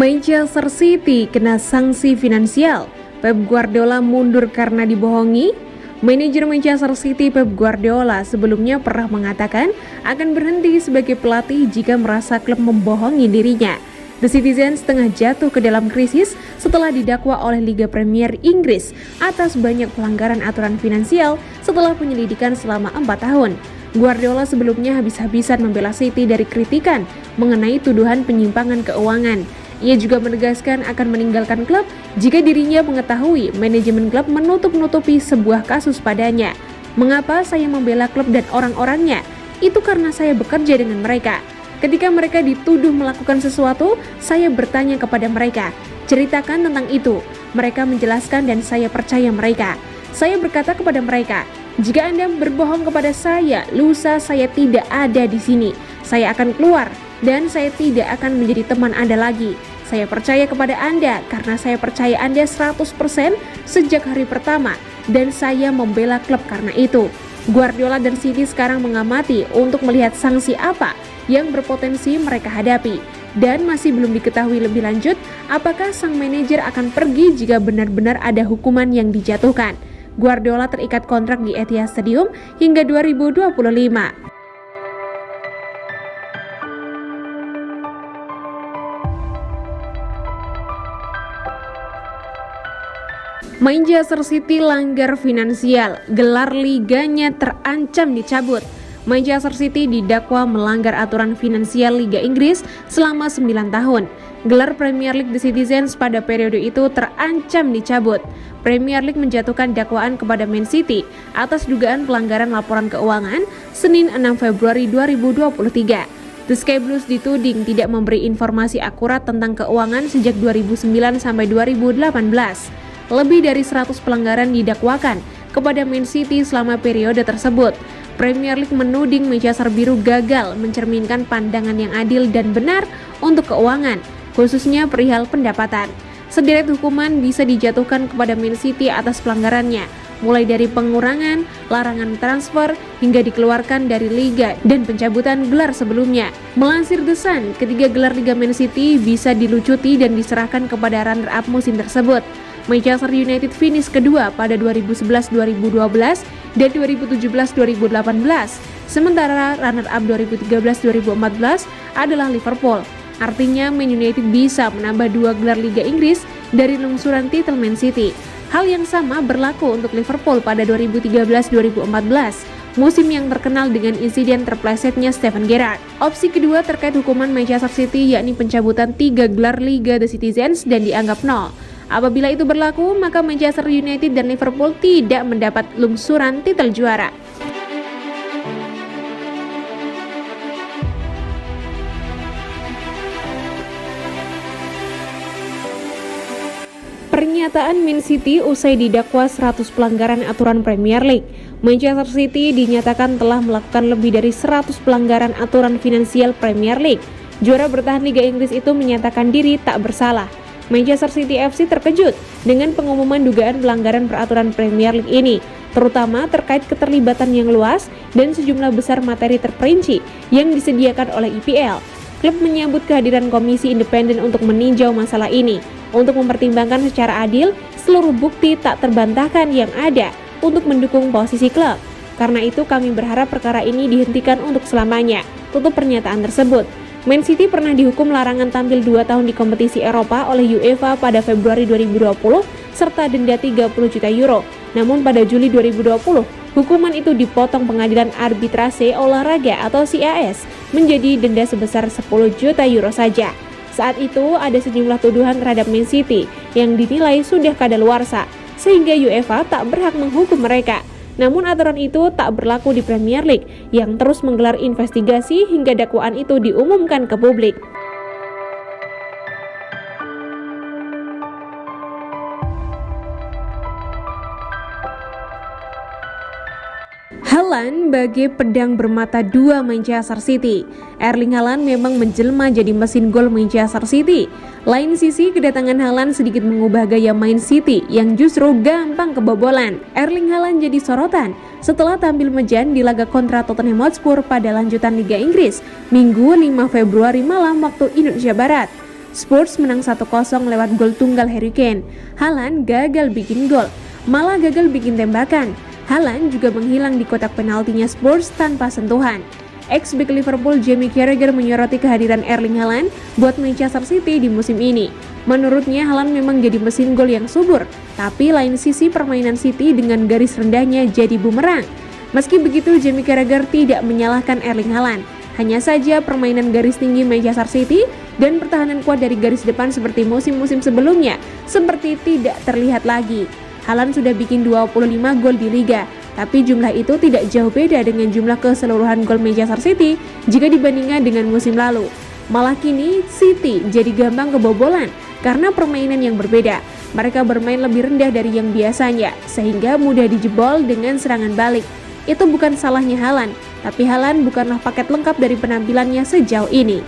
Manchester City kena sanksi finansial. Pep Guardiola mundur karena dibohongi. Manajer Manchester City Pep Guardiola sebelumnya pernah mengatakan akan berhenti sebagai pelatih jika merasa klub membohongi dirinya. The Citizens tengah jatuh ke dalam krisis setelah didakwa oleh Liga Premier Inggris atas banyak pelanggaran aturan finansial setelah penyelidikan selama 4 tahun. Guardiola sebelumnya habis-habisan membela City dari kritikan mengenai tuduhan penyimpangan keuangan. Ia juga menegaskan akan meninggalkan klub jika dirinya mengetahui manajemen klub menutup-nutupi sebuah kasus padanya. Mengapa saya membela klub dan orang-orangnya? Itu karena saya bekerja dengan mereka. Ketika mereka dituduh melakukan sesuatu, saya bertanya kepada mereka, ceritakan tentang itu. Mereka menjelaskan dan saya percaya mereka. Saya berkata kepada mereka, jika Anda berbohong kepada saya, lusa saya tidak ada di sini. Saya akan keluar dan saya tidak akan menjadi teman Anda lagi. Saya percaya kepada Anda karena saya percaya Anda 100% sejak hari pertama dan saya membela klub karena itu. Guardiola dan City sekarang mengamati untuk melihat sanksi apa yang berpotensi mereka hadapi dan masih belum diketahui lebih lanjut apakah sang manajer akan pergi jika benar-benar ada hukuman yang dijatuhkan. Guardiola terikat kontrak di Etihad Stadium hingga 2025. Manchester City langgar finansial, gelar liganya terancam dicabut. Manchester City didakwa melanggar aturan finansial Liga Inggris selama 9 tahun. Gelar Premier League The Citizens pada periode itu terancam dicabut. Premier League menjatuhkan dakwaan kepada Man City atas dugaan pelanggaran laporan keuangan Senin 6 Februari 2023. The Sky Blues dituding tidak memberi informasi akurat tentang keuangan sejak 2009 sampai 2018. Lebih dari 100 pelanggaran didakwakan kepada Man City selama periode tersebut. Premier League menuding Manchester Biru gagal mencerminkan pandangan yang adil dan benar untuk keuangan, khususnya perihal pendapatan. Sederet hukuman bisa dijatuhkan kepada Man City atas pelanggarannya, mulai dari pengurangan, larangan transfer, hingga dikeluarkan dari liga dan pencabutan gelar sebelumnya. Melansir The Sun, ketiga gelar Liga Man City bisa dilucuti dan diserahkan kepada runner-up musim tersebut. Manchester United finish kedua pada 2011-2012 dan 2017-2018, sementara runner-up 2013-2014 adalah Liverpool. Artinya Man United bisa menambah 2 gelar Liga Inggris dari lungsuran titel Man City. Hal yang sama berlaku untuk Liverpool pada 2013-2014, musim yang terkenal dengan insiden terplesetnya Steven Gerrard. Opsi kedua terkait hukuman Manchester City yakni pencabutan 3 gelar Liga The Citizens dan dianggap nol. Apabila itu berlaku, maka Manchester United dan Liverpool tidak mendapat lungsuran titel juara. Pernyataan Man City usai didakwa 100 pelanggaran aturan Premier League. Manchester City dinyatakan telah melakukan lebih dari 100 pelanggaran aturan finansial Premier League. Juara bertahan Liga Inggris itu menyatakan diri tak bersalah. Manchester City FC terkejut dengan pengumuman dugaan pelanggaran peraturan Premier League ini, terutama terkait keterlibatan yang luas dan sejumlah besar materi terperinci yang disediakan oleh EPL. Klub menyambut kehadiran komisi independen untuk meninjau masalah ini, untuk mempertimbangkan secara adil seluruh bukti tak terbantahkan yang ada untuk mendukung posisi klub. Karena itu kami berharap perkara ini dihentikan untuk selamanya, tutup pernyataan tersebut. Man City pernah dihukum larangan tampil 2 tahun di kompetisi Eropa oleh UEFA pada Februari 2020 serta denda 30 juta euro. Namun pada Juli 2020, hukuman itu dipotong pengadilan arbitrase olahraga atau CAS menjadi denda sebesar 10 juta euro saja. Saat itu ada sejumlah tuduhan terhadap Man City yang dinilai sudah kadaluarsa sehingga UEFA tak berhak menghukum mereka. Namun aturan itu tak berlaku di Premier League yang terus menggelar investigasi hingga dakwaan itu diumumkan ke publik. Haaland bagai pedang bermata dua Manchester City. Erling Haaland memang menjelma jadi mesin gol Manchester City. Lain sisi, kedatangan Haaland sedikit mengubah gaya main City yang justru gampang kebobolan. Erling Haaland jadi sorotan setelah tampil mejan di laga kontra Tottenham Hotspur pada lanjutan Liga Inggris Minggu 5 Februari malam waktu Indonesia Barat. Spurs menang 1-0 lewat gol tunggal Harry Kane. Haaland gagal bikin gol, malah gagal bikin tembakan. Haaland juga menghilang di kotak penaltinya Spurs tanpa sentuhan. Ex-bek Liverpool Jamie Carragher menyoroti kehadiran Erling Haaland buat Manchester City di musim ini. Menurutnya Haaland memang jadi mesin gol yang subur, tapi lain sisi permainan City dengan garis rendahnya jadi bumerang. Meski begitu, Jamie Carragher tidak menyalahkan Erling Haaland. Hanya saja permainan garis tinggi Manchester City dan pertahanan kuat dari garis depan seperti musim-musim sebelumnya seperti tidak terlihat lagi. Haaland sudah bikin 25 gol di Liga, tapi jumlah itu tidak jauh beda dengan jumlah keseluruhan gol Manchester City jika dibandingkan dengan musim lalu. Malah kini City jadi gampang kebobolan karena permainan yang berbeda. Mereka bermain lebih rendah dari yang biasanya, sehingga mudah dijebol dengan serangan balik. Itu bukan salahnya Haaland, tapi Haaland bukanlah paket lengkap dari penampilannya sejauh ini.